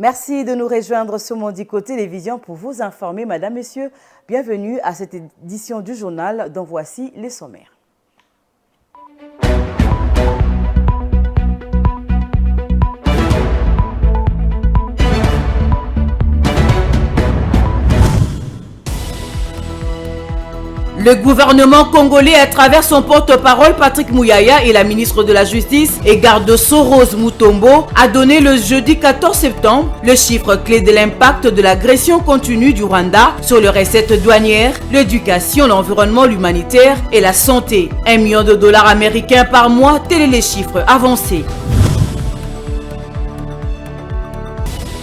Merci de nous rejoindre sur Mondico Télévision pour vous informer. Madame, Messieurs, bienvenue à cette édition du journal dont voici les sommaires. Le gouvernement congolais, à travers son porte-parole Patrick Mouyaya et la ministre de la Justice et garde Soros Mutombo, a donné le jeudi 14 septembre le chiffre clé de l'impact de l'agression continue du Rwanda sur les recettes douanières, l'éducation, l'environnement, l'humanitaire et la santé. 1 million de dollars américains par mois, tels les chiffres avancés.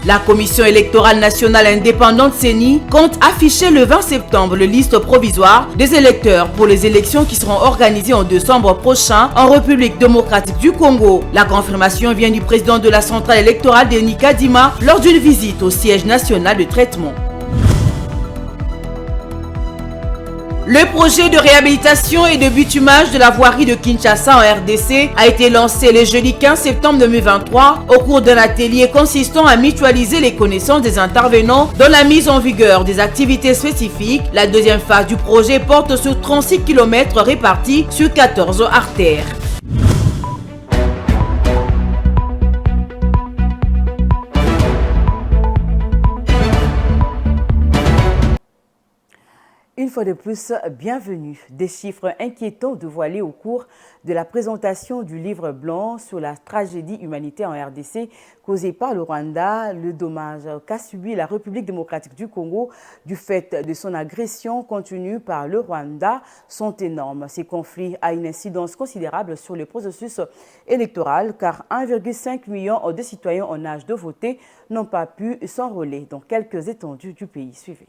La Commission électorale nationale indépendante CENI compte afficher le 20 septembre la liste provisoire des électeurs pour les élections qui seront organisées en décembre prochain en République démocratique du Congo. La confirmation vient du président de la centrale électorale Denis Kadima lors d'une visite au siège national de traitement. Le projet de réhabilitation et de bitumage de la voirie de Kinshasa en RDC a été lancé le jeudi 15 septembre 2023 au cours d'un atelier consistant à mutualiser les connaissances des intervenants dans la mise en vigueur des activités spécifiques. La deuxième phase du projet porte sur 36 km répartis sur 14 artères. Une fois de plus, bienvenue. Des chiffres inquiétants dévoilés au cours de la présentation du livre blanc sur la tragédie humanitaire en RDC causée par le Rwanda. Le dommage qu'a subi la République démocratique du Congo du fait de son agression continue par le Rwanda sont énormes. Ces conflits ont une incidence considérable sur le processus électoral car 1,5 million de citoyens en âge de voter n'ont pas pu s'enrôler dans quelques étendues du pays. Suivez.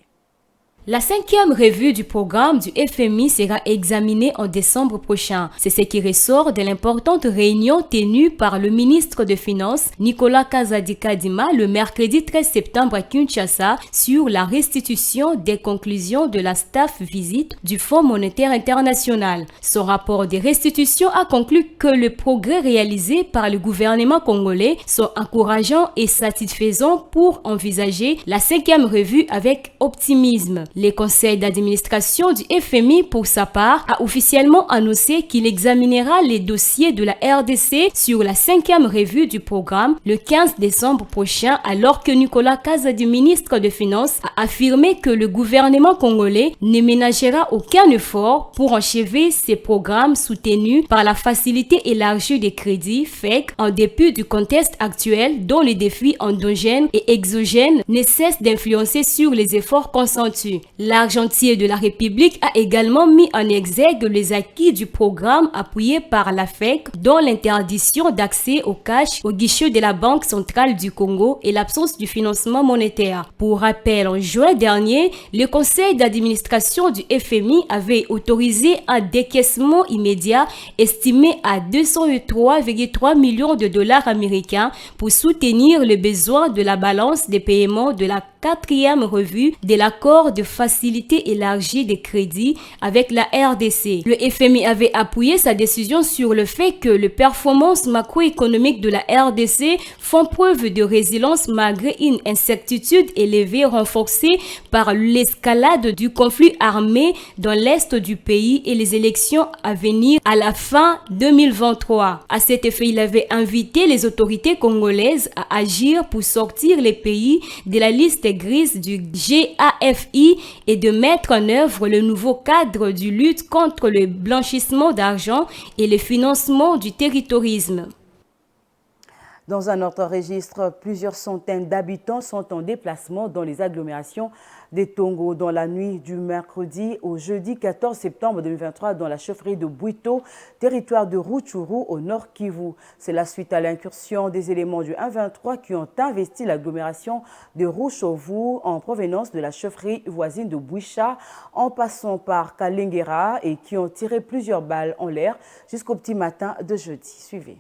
La 5e revue du programme du FMI sera examinée en décembre prochain. C'est ce qui ressort de l'importante réunion tenue par le ministre des Finances, Nicolas Kazadi-Kadima, le mercredi 13 septembre à Kinshasa sur la restitution des conclusions de la staff visite du Fonds monétaire international. Son rapport de restitution a conclu que les progrès réalisés par le gouvernement congolais sont encourageants et satisfaisants pour envisager la 5e revue avec optimisme. Le conseil d'administration du FMI, pour sa part, a officiellement annoncé qu'il examinera les dossiers de la RDC sur la 5e revue du programme le 15 décembre prochain, alors que Nicolas Kazadi, ministre des Finances, a affirmé que le gouvernement congolais ne ménagera aucun effort pour achever ces programmes soutenus par la facilité élargie des crédits FEC, en dépit du contexte actuel dont les défis endogènes et exogènes ne cessent d'influencer sur les efforts consentis. L'argentier de la République a également mis en exergue les acquis du programme appuyé par la FEC, dont l'interdiction d'accès au cash au guichet de la Banque centrale du Congo et l'absence du financement monétaire. Pour rappel, en juin dernier, le conseil d'administration du FMI avait autorisé un décaissement immédiat estimé à 203,3 millions de dollars américains pour soutenir les besoins de la balance des paiements de la 4e revue de l'accord de facilité élargie des crédits avec la RDC. Le FMI avait appuyé sa décision sur le fait que les performances macroéconomiques de la RDC font preuve de résilience malgré une incertitude élevée renforcée par l'escalade du conflit armé dans l'est du pays et les élections à venir à la fin 2023. À cet effet, il avait invité les autorités congolaises à agir pour sortir les pays de la liste grise du GAFI et de mettre en œuvre le nouveau cadre de lutte contre le blanchissement d'argent et le financement du terrorisme. Dans un autre registre, plusieurs centaines d'habitants sont en déplacement dans les agglomérations des Tongo dans la nuit du mercredi au jeudi 14 septembre 2023 dans la chefferie de Bouito, territoire de Rutshuru au nord Kivu. C'est la suite à l'incursion des éléments du 1-23 qui ont investi l'agglomération de Rushovu en provenance de la chefferie voisine de Bouicha en passant par Kalengera et qui ont tiré plusieurs balles en l'air jusqu'au petit matin de jeudi. Suivez.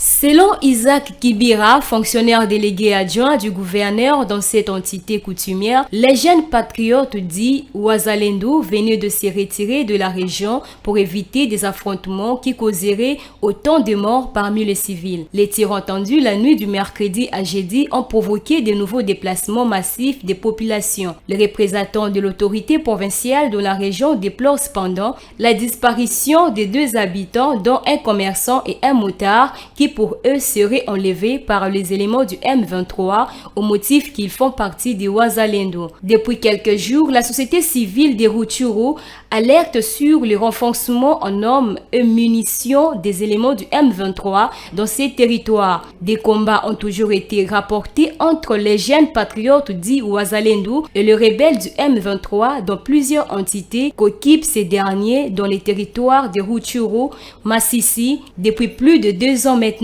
Selon Isaac Kibira, fonctionnaire délégué adjoint du gouverneur dans cette entité coutumière, les jeunes patriotes dits Ouazalendo venaient de se retirer de la région pour éviter des affrontements qui causeraient autant de morts parmi les civils. Les tirs entendus la nuit du mercredi à jeudi ont provoqué de nouveaux déplacements massifs des populations. Les représentants de l'autorité provinciale de la région déplorent cependant la disparition de 2 habitants, dont un commerçant et un motard, qui pour eux seraient enlevés par les éléments du M23 au motif qu'ils font partie des Ouazalendo. Depuis quelques jours, la société civile des Rutshuru alerte sur le renforcement en hommes et munitions des éléments du M23 dans ces territoires. Des combats ont toujours été rapportés entre les jeunes patriotes dits Ouazalendo et les rebelles du M23 dans plusieurs entités qu'occupent ces derniers dans les territoires des Rutshuru, Massissi, depuis plus de 2 ans maintenant.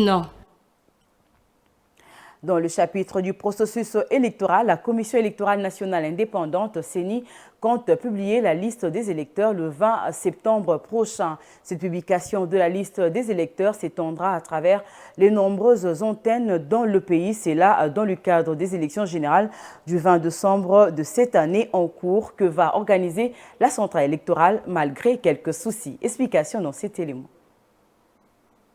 Dans le chapitre du processus électoral, la Commission électorale nationale indépendante, CENI, compte publier la liste des électeurs le 20 septembre prochain. Cette publication de la liste des électeurs s'étendra à travers les nombreuses antennes dans le pays. C'est là, dans le cadre des élections générales du 20 décembre de cette année en cours, que va organiser la centrale électorale malgré quelques soucis. Explication dans cet élément.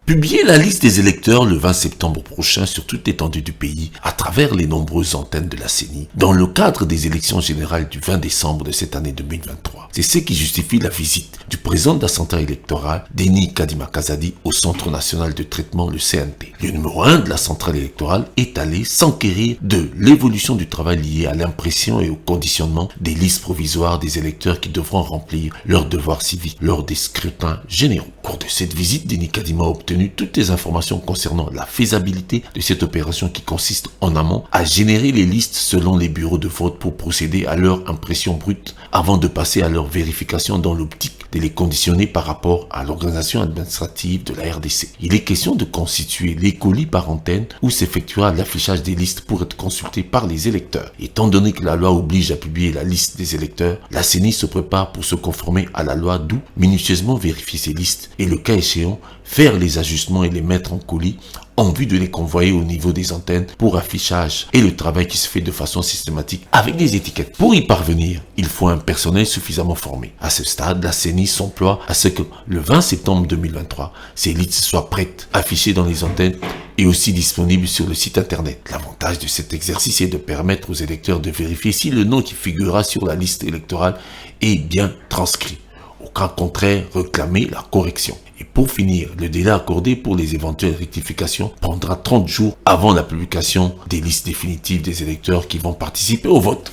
Publier la liste des électeurs le 20 septembre prochain sur toute l'étendue du pays à travers les nombreuses antennes de la CENI dans le cadre des élections générales du 20 décembre de cette année 2023. C'est ce qui justifie la visite du président de la centrale électorale, Denis Kadima Kazadi, au Centre national de traitement, le CNT. Le numéro 1 de la centrale électorale est allé s'enquérir de l'évolution du travail lié à l'impression et au conditionnement des listes provisoires des électeurs qui devront remplir leurs devoirs civiques lors des scrutins généraux. Au cours de cette visite, Denis Kadima a obtenu toutes les informations concernant la faisabilité de cette opération qui consiste en amont à générer les listes selon les bureaux de vote pour procéder à leur impression brute avant de passer à leur vérification dans l'optique de les conditionner par rapport à l'organisation administrative de la RDC. Il est question de constituer les colis par antenne où s'effectuera l'affichage des listes pour être consultés par les électeurs. Étant donné que la loi oblige à publier la liste des électeurs, la CENI se prépare pour se conformer à la loi, d'où minutieusement vérifier ces listes et le cas échéant faire les ajustements et les mettre en colis en vue de les convoyer au niveau des antennes pour affichage et le travail qui se fait de façon systématique avec des étiquettes. Pour y parvenir, il faut un personnel suffisamment formé. À ce stade, la CENI s'emploie à ce que le 20 septembre 2023, ces listes soient prêtes, affichées dans les antennes et aussi disponibles sur le site internet. L'avantage de cet exercice est de permettre aux électeurs de vérifier si le nom qui figurera sur la liste électorale est bien transcrit. Au cas contraire, réclamer la correction. Et pour finir, le délai accordé pour les éventuelles rectifications prendra 30 jours avant la publication des listes définitives des électeurs qui vont participer au vote.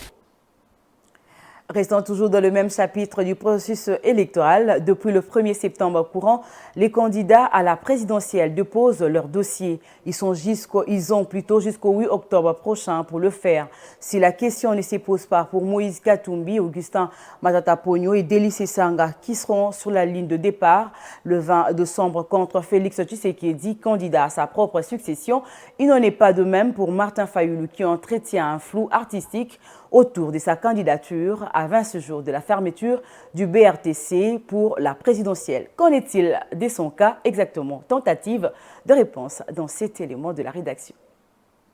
Restant toujours dans le même chapitre du processus électoral, depuis le 1er septembre courant, les candidats à la présidentielle déposent leur dossier. Ils ont plutôt jusqu'au 8 octobre prochain pour le faire. Si la question ne se pose pas pour Moïse Katumbi, Augustin Matata Ponyo et Deli Sesanga, qui seront sur la ligne de départ le 20 décembre contre Félix Tshisekedi, candidat à sa propre succession, il n'en est pas de même pour Martin Fayulu, qui entretient un flou artistique autour de sa candidature à 20 jours de la fermeture du BRTC pour la présidentielle. Qu'en est-il de son cas exactement? Tentative de réponse dans cet élément de la rédaction.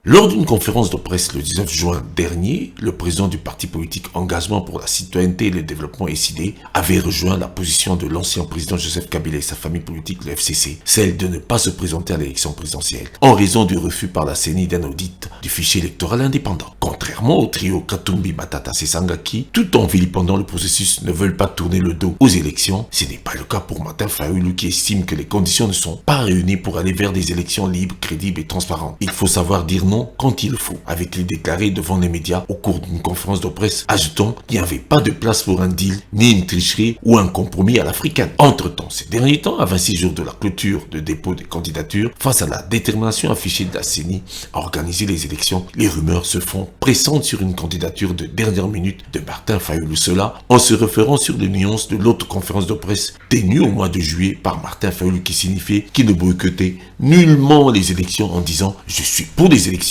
Lors d'une conférence de presse le 19 juin dernier, le président du parti politique Engagement pour la citoyenneté et le développement SID avait rejoint la position de l'ancien président Joseph Kabila et sa famille politique, le FCC, celle de ne pas se présenter à l'élection présidentielle, en raison du refus par la CENI d'un audit du fichier électoral indépendant. Contrairement au trio Katumbi, Matata, Sesanga qui, tout en vilipendant le processus, ne veulent pas tourner le dos aux élections, ce n'est pas le cas pour Martin Fayulu qui estime que les conditions ne sont pas réunies pour aller vers des élections libres, crédibles et transparentes. Il faut savoir dire non quand il faut, avait-il déclaré devant les médias au cours d'une conférence de presse, ajoutant qu'il n'y avait pas de place pour un deal, ni une tricherie ou un compromis à l'africaine. Entre-temps, ces derniers temps, à 26 jours de la clôture de dépôt des candidatures, face à la détermination affichée de la CENI à organiser les élections, les rumeurs se font pressantes sur une candidature de dernière minute de Martin Fayulu. Cela en se référant sur les nuances de l'autre conférence de presse tenue au mois de juillet par Martin Fayulu qui signifiait qu'il ne boycottait nullement les élections en disant « Je suis pour les élections,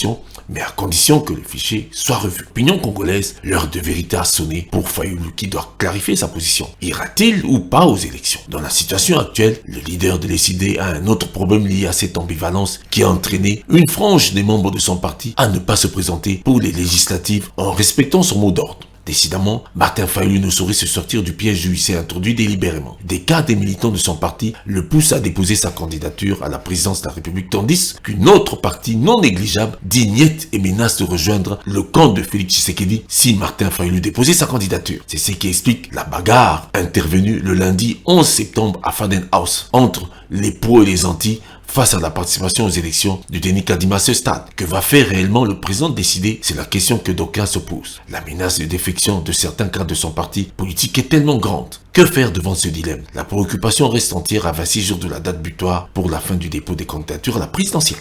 mais à condition que le fichier soit revu. Opinion congolaise, l'heure de vérité a sonné pour Fayoulou qui doit clarifier sa position. Ira-t-il ou pas aux élections? Dans la situation actuelle, le leader de l'ECD a un autre problème lié à cette ambivalence qui a entraîné une frange des membres de son parti à ne pas se présenter pour les législatives en respectant son mot d'ordre. Décidément, Martin Fayoulou ne saurait se sortir du piège où il s'est introduit délibérément. Des cas des militants de son parti le poussent à déposer sa candidature à la présidence de la République, tandis qu'une autre partie non négligeable dit niet et menace de rejoindre le camp de Félix Tshisekedi si Martin Fayoulou déposait sa candidature. C'est ce qui explique la bagarre intervenue le lundi 11 septembre à Faden House entre les pros et les anti face à la participation aux élections du Denis Kadima à ce stade. Que va faire réellement le président décidé? C'est la question que d'aucuns se posent. La menace de défection de certains cadres de son parti politique est tellement grande. Que faire devant ce dilemme? La préoccupation reste entière à 26 jours de la date butoir pour la fin du dépôt des candidatures à la présidentielle.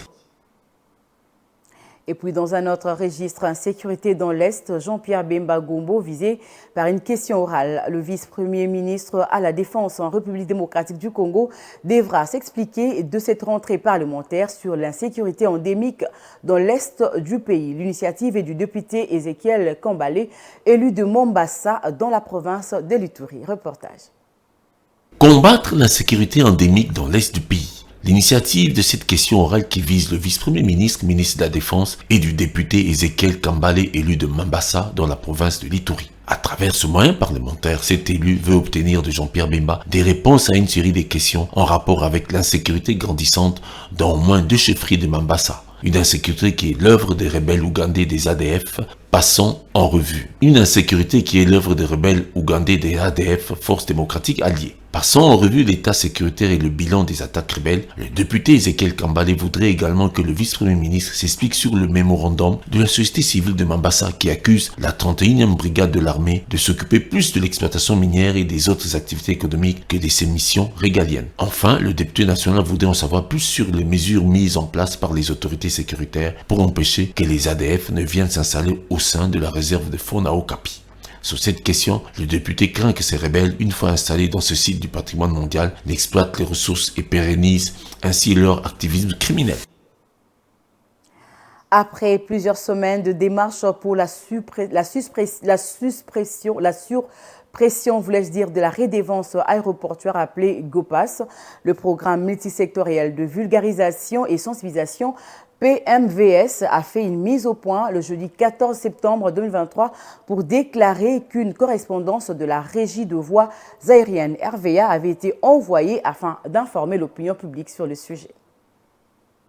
Et puis dans un autre registre, insécurité dans l'Est, Jean-Pierre Bemba Gombo visé par une question orale. Le vice-premier ministre à la Défense en République démocratique du Congo devra s'expliquer de cette rentrée parlementaire sur l'insécurité endémique dans l'Est du pays. L'initiative est du député Ézéchiel Kambale, élu de Mombasa dans la province de l'Ituri. Reportage. Combattre l'insécurité endémique dans l'Est du pays. L'initiative de cette question orale qui vise le vice-premier ministre, ministre de la Défense et du député Ézéchiel Kambale, élu de Mombasa dans la province de l'Ituri. À travers ce moyen parlementaire, cet élu veut obtenir de Jean-Pierre Bemba des réponses à une série de questions en rapport avec l'insécurité grandissante dans au moins 2 chefferies de Mombasa. Une insécurité qui est l'œuvre des rebelles ougandais des ADF. Passons en revue. Une insécurité qui est l'œuvre des rebelles ougandais des ADF, Forces démocratiques alliées. Passons en revue l'état sécuritaire et le bilan des attaques rebelles. Le député Ézéchiel Kambale voudrait également que le vice-premier ministre s'explique sur le mémorandum de la société civile de Mombasa qui accuse la 31e brigade de l'armée de s'occuper plus de l'exploitation minière et des autres activités économiques que de ses missions régaliennes. Enfin, le député national voudrait en savoir plus sur les mesures mises en place par les autorités sécuritaires pour empêcher que les ADF ne viennent s'installer au sein de la réserve de faune à Okapi. Sur cette question, le député craint que ces rebelles, une fois installés dans ce site du patrimoine mondial, n'exploitent les ressources et pérennisent ainsi leur activisme criminel. Après plusieurs semaines de démarches pour la surpression, voulais-je dire, de la redevance aéroportuaire appelée GOPAS, le programme multisectoriel de vulgarisation et sensibilisation PMVS a fait une mise au point le jeudi 14 septembre 2023 pour déclarer qu'une correspondance de la régie de voies aériennes RVA avait été envoyée afin d'informer l'opinion publique sur le sujet.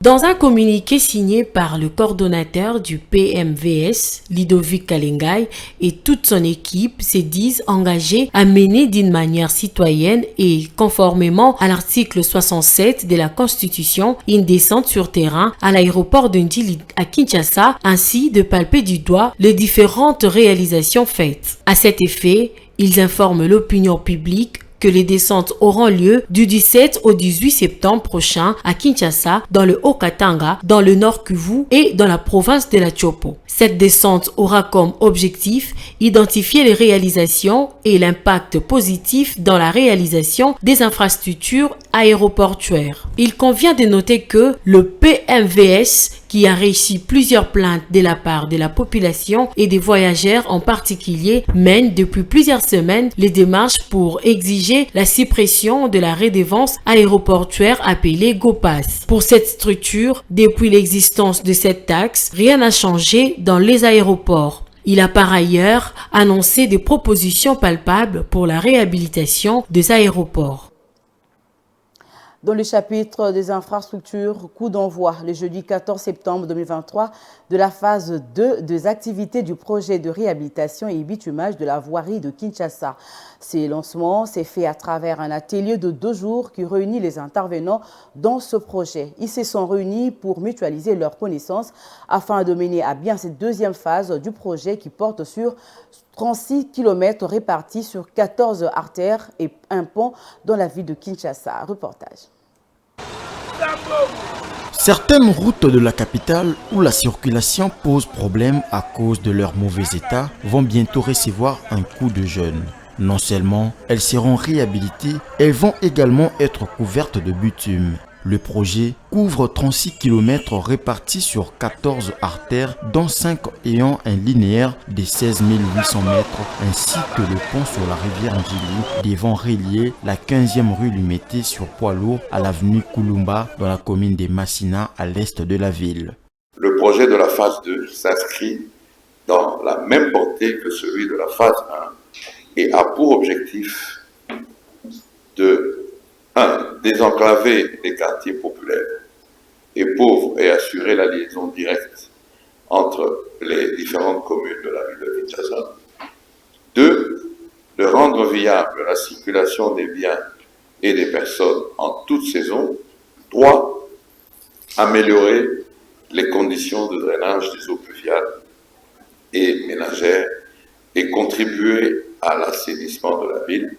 Dans un communiqué signé par le coordonnateur du PMVS, Ludovic Kalengai, et toute son équipe se disent engagés à mener d'une manière citoyenne et conformément à l'article 67 de la Constitution une descente sur terrain à l'aéroport de Ndili à Kinshasa, ainsi de palper du doigt les différentes réalisations faites. À cet effet, ils informent l'opinion publique que les descentes auront lieu du 17 au 18 septembre prochain à Kinshasa, dans le Haut-Katanga, dans le Nord Kivu et dans la province de la Chopo. Cette descente aura comme objectif identifier les réalisations et l'impact positif dans la réalisation des infrastructures aéroportuaires. Il convient de noter que le PMVS, qui a reçu plusieurs plaintes de la part de la population et des voyageurs en particulier, mène depuis plusieurs semaines les démarches pour exiger la suppression de la redevance aéroportuaire appelée GOPAS. Pour cette structure, depuis l'existence de cette taxe, rien n'a changé dans les aéroports. Il a par ailleurs annoncé des propositions palpables pour la réhabilitation des aéroports. Dans le chapitre des infrastructures, coup d'envoi le jeudi 14 septembre 2023 de la phase 2 des activités du projet de réhabilitation et bitumage de la voirie de Kinshasa. Ce lancement s'est fait à travers un atelier de 2 jours qui réunit les intervenants dans ce projet. Ils se sont réunis pour mutualiser leurs connaissances afin de mener à bien cette deuxième phase du projet qui porte sur 36 km répartis sur 14 artères et un pont dans la ville de Kinshasa. Reportage. Certaines routes de la capitale où la circulation pose problème à cause de leur mauvais état vont bientôt recevoir un coup de jeûne. Non seulement elles seront réhabilitées, elles vont également être couvertes de bitume. Le projet couvre 36 km répartis sur 14 artères, dont 5 ayant un linéaire de 16 800 mètres, ainsi que le pont sur la rivière Ndjili, devant relier la 15e rue Lumété sur poids lourd à l'avenue Koulumba dans la commune de Massina à l'est de la ville. Le projet de la phase 2 s'inscrit dans la même portée que celui de la phase 1 et a pour objectif de 1. Désenclaver les quartiers populaires et pauvres et assurer la liaison directe entre les différentes communes de la ville de Kinshasa. 2. De rendre viable la circulation des biens et des personnes en toute saison. 3. Améliorer les conditions de drainage des eaux pluviales et ménagères et contribuer à l'assainissement de la ville.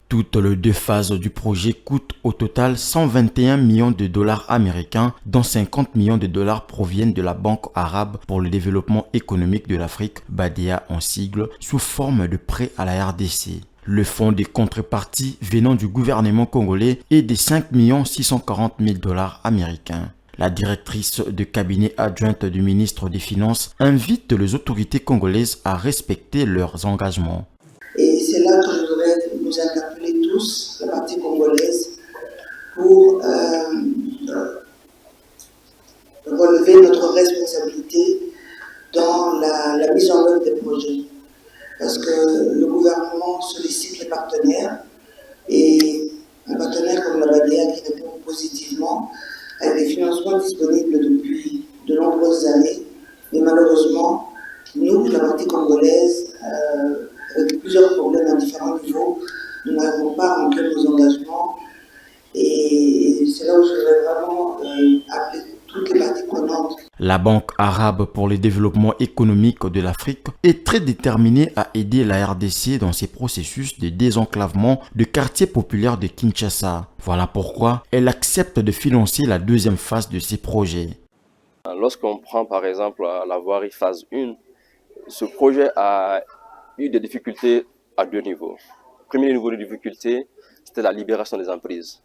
Toutes les 2 phases du projet coûtent au total 121 millions de dollars américains, dont 50 millions de dollars proviennent de la Banque arabe pour le développement économique de l'Afrique, BADEA en sigle, sous forme de prêt à la RDC. Le fonds des contreparties venant du gouvernement congolais est de 5 640 000 dollars américains. La directrice de cabinet adjointe du ministre des Finances invite les autorités congolaises à respecter leurs engagements. Et c'est là que je voudrais nous interpeller tous, la partie congolaise, pour relever notre responsabilité dans la mise en œuvre des projets. Parce que le gouvernement sollicite les partenaires, et un partenaire comme la BADEA qui répond positivement, avec des financements disponibles depuis de nombreuses années, mais malheureusement, nous, la partie congolaise, avec plusieurs problèmes à différents niveaux, nous n'avons pas rempli nos engagements, et c'est là où je voudrais vraiment appeler toutes les parties prenantes. La Banque arabe pour le développement économique de l'Afrique est très déterminée à aider la RDC dans ses processus de désenclavement de quartiers populaires de Kinshasa. Voilà pourquoi elle accepte de financer la 2e phase de ces projets. Lorsqu'on prend par exemple la voirie phase 1, ce projet a eu des difficultés à 2 niveaux. Le premier niveau de difficulté, c'était la libération des emprises,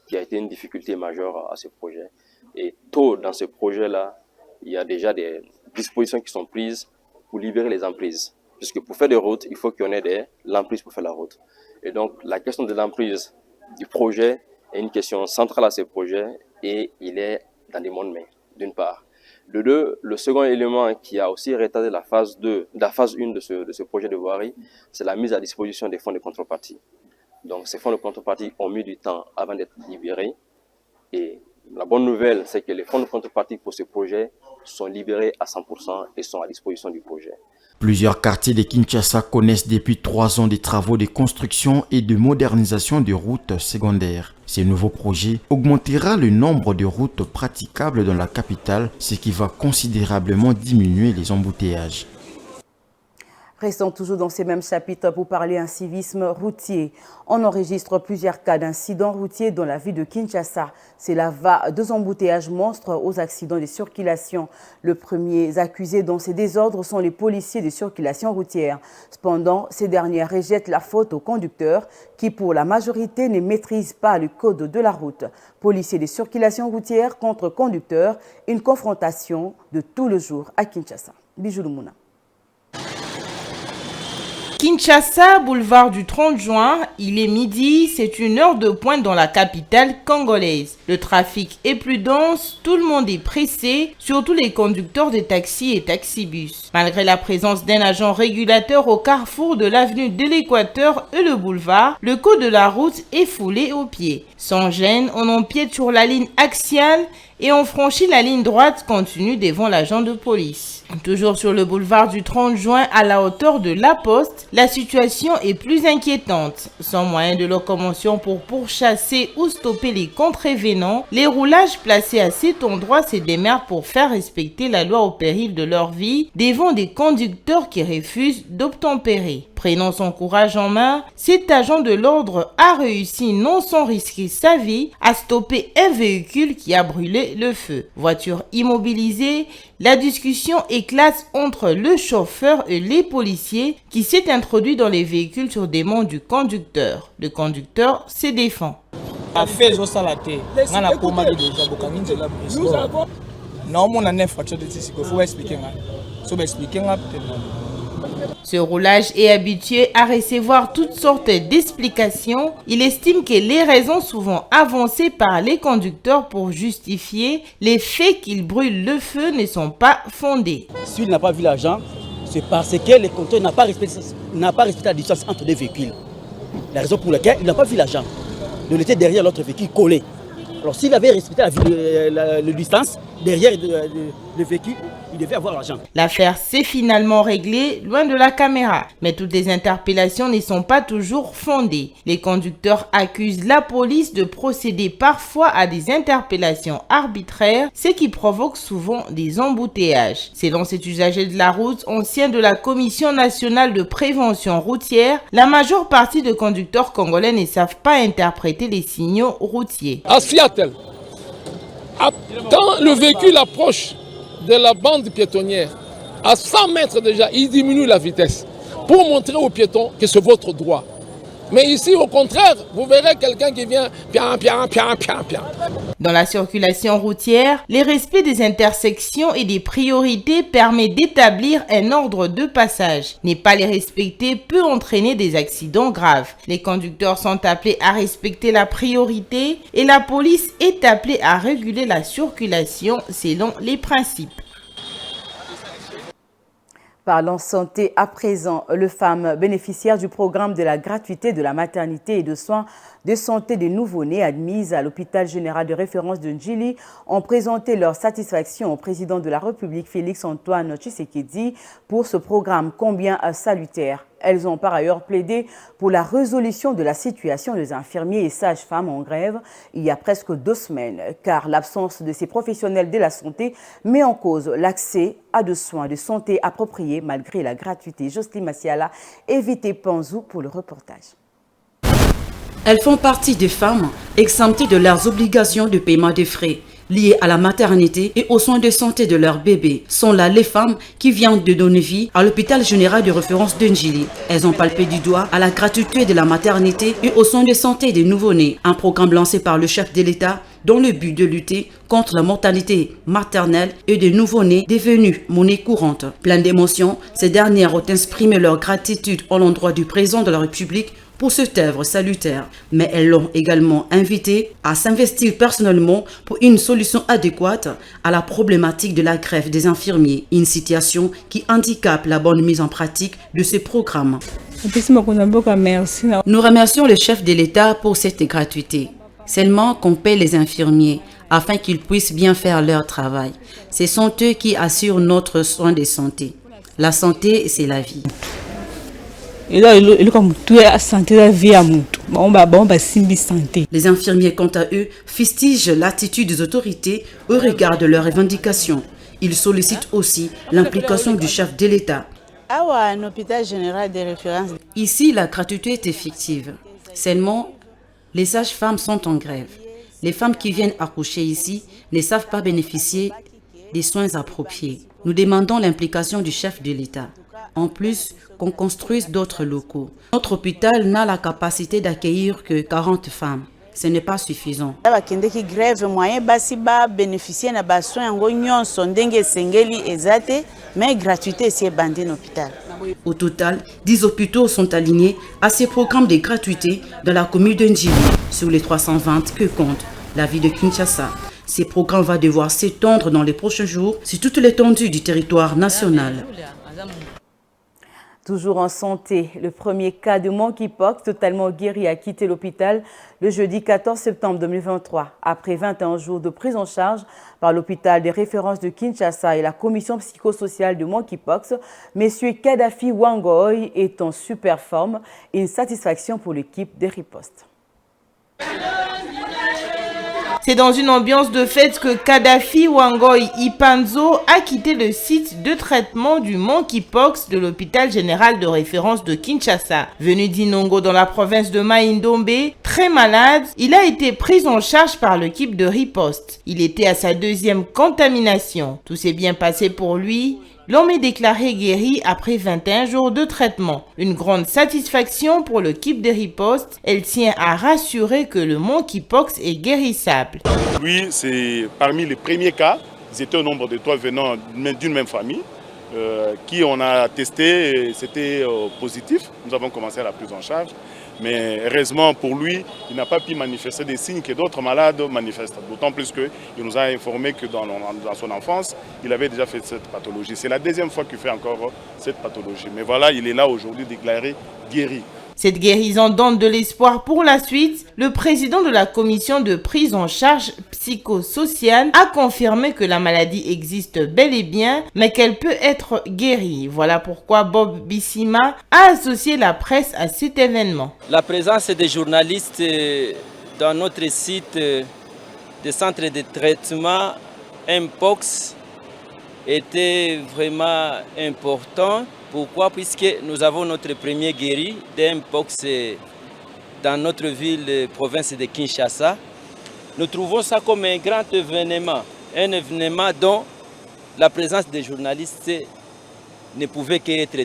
qui a été une difficulté majeure à ce projet. Et tôt dans ce projet-là, il y a déjà des dispositions qui sont prises pour libérer les emprises. Puisque pour faire des routes, il faut qu'il y en ait l'emprise pour faire la route. Et donc, la question de l'emprise du projet est une question centrale à ce projet et il est dans les bonnes mains, d'une part. De 2, le second élément qui a aussi retardé la phase 2, la phase 1 de ce projet de voirie, c'est la mise à disposition des fonds de contrepartie. Donc, ces fonds de contrepartie ont mis du temps avant d'être libérés. Et la bonne nouvelle, c'est que les fonds de contrepartie pour ce projet sont libérés à 100% et sont à disposition du projet. Plusieurs quartiers de Kinshasa connaissent depuis 3 ans des travaux de construction et de modernisation de routes secondaires. Ce nouveau projet augmentera le nombre de routes praticables dans la capitale, ce qui va considérablement diminuer les embouteillages. Restons toujours dans ces mêmes chapitres pour parler un civisme routier. On enregistre plusieurs cas d'incidents routiers dans la ville de Kinshasa. Cela va 2 embouteillages monstres aux accidents de circulation. Les premiers accusés dans ces désordres sont les policiers de circulation routière. Cependant, ces derniers rejettent la faute aux conducteurs qui, pour la majorité, ne maîtrisent pas le code de la route. Policiers de circulation routière contre conducteurs, une confrontation de tout le jour à Kinshasa. Bijou Lumuna. Kinshasa, boulevard du 30 juin, il est midi, c'est une heure de pointe dans la capitale congolaise. Le trafic est plus dense, tout le monde est pressé, surtout les conducteurs de taxis et taxibus. Malgré la présence d'un agent régulateur au carrefour de l'avenue de l'Équateur et le boulevard, le code de la route est foulé aux pieds. Sans gêne, on empiète sur la ligne axiale et on franchit la ligne droite continue devant l'agent de police. Toujours sur le boulevard du 30 juin à la hauteur de La Poste, la situation est plus inquiétante. Sans moyen de locomotion pour pourchasser ou stopper les contrevenants, les roulages placés à cet endroit se démerdent pour faire respecter la loi au péril de leur vie devant des conducteurs qui refusent d'obtempérer. Prenant son courage en main, cet agent de l'ordre a réussi, non sans risquer sa vie, à stopper un véhicule qui a brûlé le feu. Voiture immobilisée, la discussion éclate entre le chauffeur et les policiers qui s'est introduit dans les véhicules sur demande du conducteur. Le conducteur se défend. Ce roulage est habitué à recevoir toutes sortes d'explications. Il estime que les raisons souvent avancées par les conducteurs pour justifier les faits qu'ils brûlent le feu ne sont pas fondées. S'il n'a pas vu l'argent, c'est parce que le conducteur n'a pas respecté la distance entre deux véhicules. La raison pour laquelle il n'a pas vu l'argent. Il était derrière l'autre véhicule collé. Alors s'il avait respecté la distance derrière le véhicule, il devait avoir l'argent. L'affaire s'est finalement réglée loin de la caméra. Mais toutes les interpellations ne sont pas toujours fondées. Les conducteurs accusent la police de procéder parfois à des interpellations arbitraires, ce qui provoque souvent des embouteillages. Selon cet usager de la route, ancien de la Commission nationale de prévention routière, la majeure partie de conducteurs congolais ne savent pas interpréter les signaux routiers. À Seattle, quand le véhicule approche de la bande piétonnière, à 100 mètres déjà, il diminue la vitesse pour montrer aux piétons que c'est votre droit. Mais ici, au contraire, vous verrez quelqu'un qui vient pian. Dans la circulation routière, le respect des intersections et des priorités permet d'établir un ordre de passage. Ne pas les respecter peut entraîner des accidents graves. Les conducteurs sont appelés à respecter la priorité et la police est appelée à réguler la circulation selon les principes. Parlons santé à présent. Les femmes bénéficiaires du programme de la gratuité de la maternité et de soins de santé des nouveau-nés admises à l'hôpital général de référence de Ndjili ont présenté leur satisfaction au président de la République, Félix-Antoine Tshisekedi, pour ce programme combien salutaire. Elles ont par ailleurs plaidé pour la résolution de la situation des infirmiers et sages-femmes en grève il y a presque 2 semaines, car l'absence de ces professionnels de la santé met en cause l'accès à des soins de santé appropriés malgré la gratuité. Jocelyne Massiala et Vité Panzou pour le reportage. Elles font partie des femmes exemptées de leurs obligations de paiement des frais liées à la maternité et aux soins de santé de leur bébé. Sont là les femmes qui viennent de donner vie à l'hôpital général de référence de Ndjili. Elles ont palpé du doigt à la gratuité de la maternité et aux soins de santé des nouveau-nés. Un programme lancé par le chef de l'État dans le but de lutter contre la mortalité maternelle et des nouveau-nés devenus monnaie courante. Plein d'émotions, ces dernières ont exprimé leur gratitude à l'endroit du président de la République pour cette œuvre salutaire, mais elles l'ont également invité à s'investir personnellement pour une solution adéquate à la problématique de la grève des infirmiers, une situation qui handicape la bonne mise en pratique de ce programme. Nous remercions le chef de l'État pour cette gratuité. Seulement qu'on paie les infirmiers afin qu'ils puissent bien faire leur travail. Ce sont eux qui assurent notre soin de santé. La santé, c'est la vie. Les infirmiers, quant à eux, fustigent l'attitude des autorités au regard de leurs revendications. Ils sollicitent aussi l'implication du chef de l'État. Ici, la gratuité est effective. Seulement, les sages-femmes sont en grève. Les femmes qui viennent accoucher ici ne savent pas bénéficier des soins appropriés. Nous demandons l'implication du chef de l'État. En plus, qu'on construise d'autres locaux. Notre hôpital n'a la capacité d'accueillir que 40 femmes. Ce n'est pas suffisant. Au total, 10 hôpitaux sont alignés à ces programmes de gratuité dans la commune de Ndjili, sur les 320 que compte la ville de Kinshasa. Ces programmes vont devoir s'étendre dans les prochains jours sur toute l'étendue du territoire national. Toujours en santé, le premier cas de monkeypox totalement guéri a quitté l'hôpital le jeudi 14 septembre 2023. Après 21 jours de prise en charge par l'hôpital des références de Kinshasa et la commission psychosociale de monkeypox, M. Kadhafi Wangoy est en super forme et une satisfaction pour l'équipe des ripostes. C'est dans une ambiance de fête que Kadhafi Wangoy Ipanzo a quitté le site de traitement du monkeypox de l'hôpital général de référence de Kinshasa. Venu d'Inongo dans la province de Mai-Ndombe, très malade, il a été pris en charge par l'équipe de riposte. Il était à sa 2e contamination. Tout s'est bien passé pour lui. L'homme est déclaré guéri après 21 jours de traitement. Une grande satisfaction pour l'équipe de riposte. Elle tient à rassurer que le monkeypox est guérissable. Oui, c'est parmi les premiers cas. Ils étaient au nombre de 3 venant d'une même famille. Qui on a testé, c'était positif. Nous avons commencé la prise en charge. Mais heureusement pour lui, il n'a pas pu manifester des signes que d'autres malades manifestent. D'autant plus qu'il nous a informé que dans son enfance, il avait déjà fait cette pathologie. C'est la deuxième fois qu'il fait encore cette pathologie. Mais voilà, il est là aujourd'hui déclaré guéri. Cette guérison donne de l'espoir pour la suite. Le président de la commission de prise en charge psychosociale a confirmé que la maladie existe bel et bien, mais qu'elle peut être guérie. Voilà pourquoi Bob Bissima a associé la presse à cet événement. La présence des journalistes dans notre site de centre de traitement Mpox était vraiment important. Pourquoi? Puisque nous avons notre premier guéri d'Mpox dans notre ville, province de Kinshasa. Nous trouvons ça comme un grand événement, un événement dont la présence des journalistes ne pouvait qu'être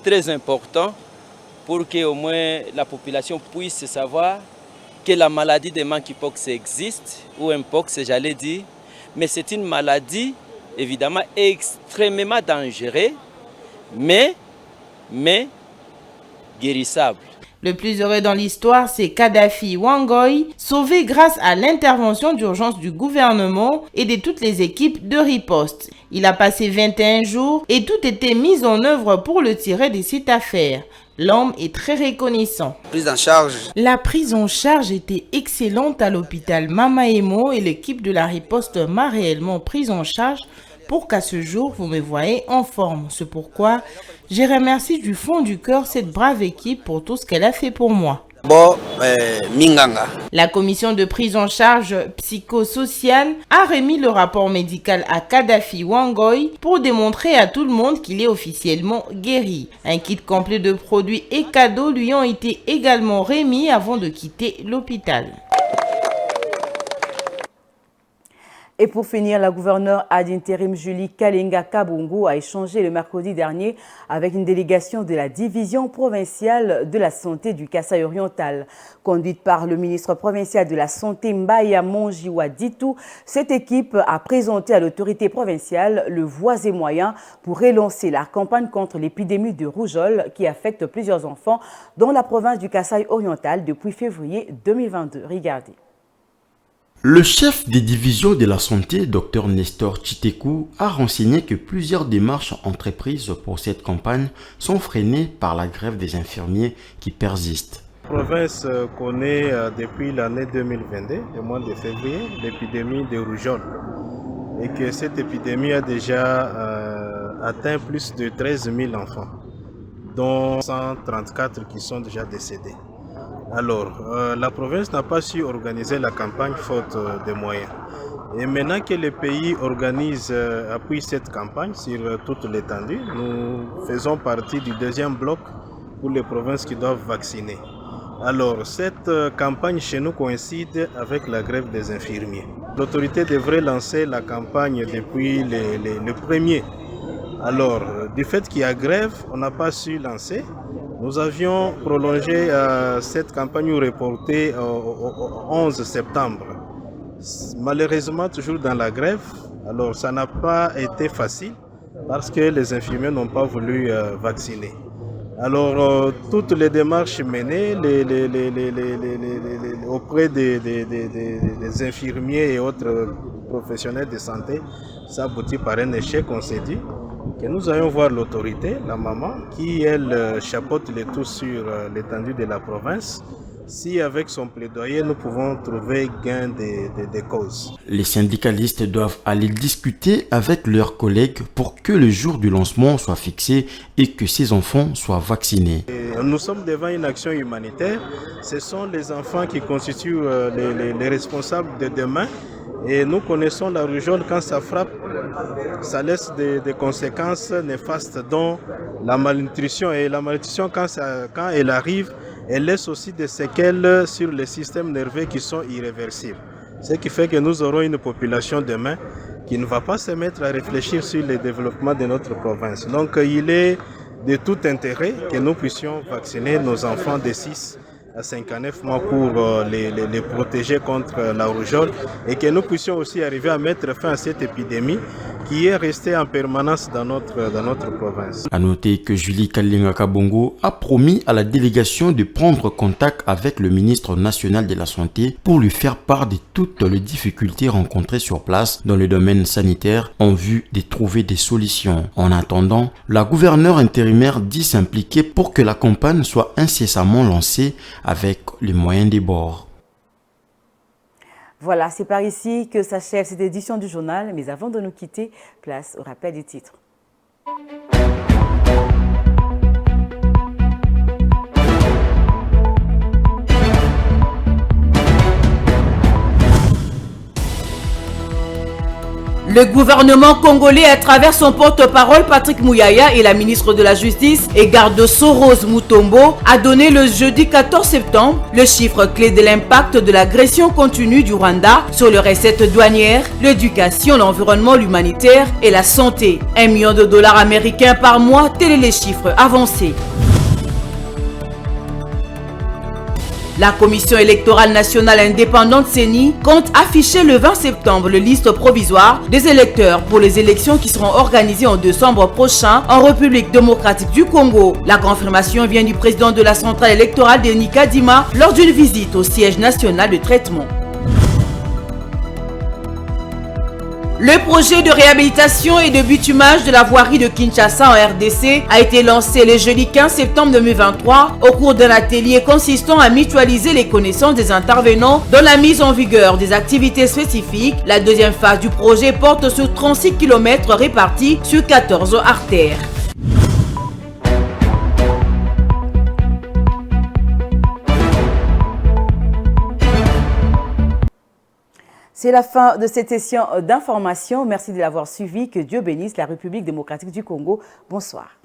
très important pour que au moins la population puisse savoir que la maladie de monkeypox existe, ou Mpox j'allais dire, mais c'est une maladie évidemment extrêmement dangereuse, mais guérissable. Le plus heureux dans l'histoire, c'est Kadhafi Wangoy, sauvé grâce à l'intervention d'urgence du gouvernement et de toutes les équipes de riposte. Il a passé 21 jours et tout était mis en œuvre pour le tirer de cette affaire. L'homme est très reconnaissant. Prise en charge. La prise en charge était excellente à l'hôpital Mamaemo et l'équipe de la riposte m'a réellement prise en charge pour qu'à ce jour, vous me voyez en forme. C'est pourquoi je remercie du fond du cœur cette brave équipe pour tout ce qu'elle a fait pour moi. La commission de prise en charge psychosociale a remis le rapport médical à Kadhafi Wangoy pour démontrer à tout le monde qu'il est officiellement guéri. Un kit complet de produits et cadeaux lui ont été également remis avant de quitter l'hôpital. Et pour finir, la gouverneure ad intérim Julie Kalenga Kabongo a échangé le mercredi dernier avec une délégation de la division provinciale de la santé du Kasaï oriental. Conduite par le ministre provincial de la santé Mbaya Monjiwa Ditou, cette équipe a présenté à l'autorité provinciale le voies et moyens pour relancer la campagne contre l'épidémie de rougeole qui affecte plusieurs enfants dans la province du Kasaï oriental depuis février 2022. Regardez. Le chef des divisions de la santé, Dr Nestor Chitekou, a renseigné que plusieurs démarches entreprises pour cette campagne sont freinées par la grève des infirmiers qui persiste. La province connaît depuis l'année 2022, le mois de février, l'épidémie de rougeole. Et que cette épidémie a déjà atteint plus de 13 000 enfants, dont 134 qui sont déjà décédés. Alors, la province n'a pas su organiser la campagne faute de moyens. Et maintenant que le pays appuie cette campagne sur toute l'étendue, nous faisons partie du deuxième bloc pour les provinces qui doivent vacciner. Alors, cette campagne chez nous coïncide avec la grève des infirmiers. L'autorité devrait lancer la campagne depuis le premier. Alors, du fait qu'il y a grève, on n'a pas su lancer. Nous avions prolongé cette campagne ou reportée au 11 septembre. Malheureusement, toujours dans la grève, alors ça n'a pas été facile parce que les infirmiers n'ont pas voulu vacciner. Alors, toutes les démarches menées auprès des infirmiers et autres professionnels de santé, ça aboutit par un échec, on s'est dit. Que nous allons voir l'autorité, la maman, qui elle chapeaute le tout sur l'étendue de la province. Si avec son plaidoyer, nous pouvons trouver gain des causes. Les syndicalistes doivent aller discuter avec leurs collègues pour que le jour du lancement soit fixé et que ces enfants soient vaccinés. Et nous sommes devant une action humanitaire. Ce sont les enfants qui constituent les responsables de demain. Et nous connaissons la rougeole, quand ça frappe, ça laisse des conséquences néfastes, dont la malnutrition. Et la malnutrition, quand elle arrive, elle laisse aussi des séquelles sur les systèmes nerveux qui sont irréversibles. Ce qui fait que nous aurons une population demain qui ne va pas se mettre à réfléchir sur le développement de notre province. Donc il est de tout intérêt que nous puissions vacciner nos enfants de 6 à 59 mois pour les protéger contre la rougeole et que nous puissions aussi arriver à mettre fin à cette épidémie qui est restée en permanence dans notre province. A noter que Julie Kalinga Kabongo a promis à la délégation de prendre contact avec le ministre national de la Santé pour lui faire part de toutes les difficultés rencontrées sur place dans le domaine sanitaire en vue de trouver des solutions. En attendant, la gouverneure intérimaire dit s'impliquer pour que la campagne soit incessamment lancée avec les moyens des bords. Voilà, c'est par ici que s'achève cette édition du journal. Mais avant de nous quitter, place au rappel des titres. Le gouvernement congolais, à travers son porte-parole Patrick Mouyaya et la ministre de la Justice et garde sceaux Rose Mutombo, a donné le jeudi 14 septembre le chiffre clé de l'impact de l'agression continue du Rwanda sur les recettes douanières, l'éducation, l'environnement, l'humanitaire et la santé. 1 million de dollars américains par mois, tels sont les chiffres avancés. La Commission électorale nationale indépendante CENI compte afficher le 20 septembre la liste provisoire des électeurs pour les élections qui seront organisées en décembre prochain en République démocratique du Congo. La confirmation vient du président de la centrale électorale Denis Kadima lors d'une visite au siège national de traitement. Le projet de réhabilitation et de bitumage de la voirie de Kinshasa en RDC a été lancé le jeudi 15 septembre 2023 au cours d'un atelier consistant à mutualiser les connaissances des intervenants dans la mise en vigueur des activités spécifiques. La deuxième phase du projet porte sur 36 km répartis sur 14 artères. C'est la fin de cette session d'information. Merci de l'avoir suivi. Que Dieu bénisse la République démocratique du Congo. Bonsoir.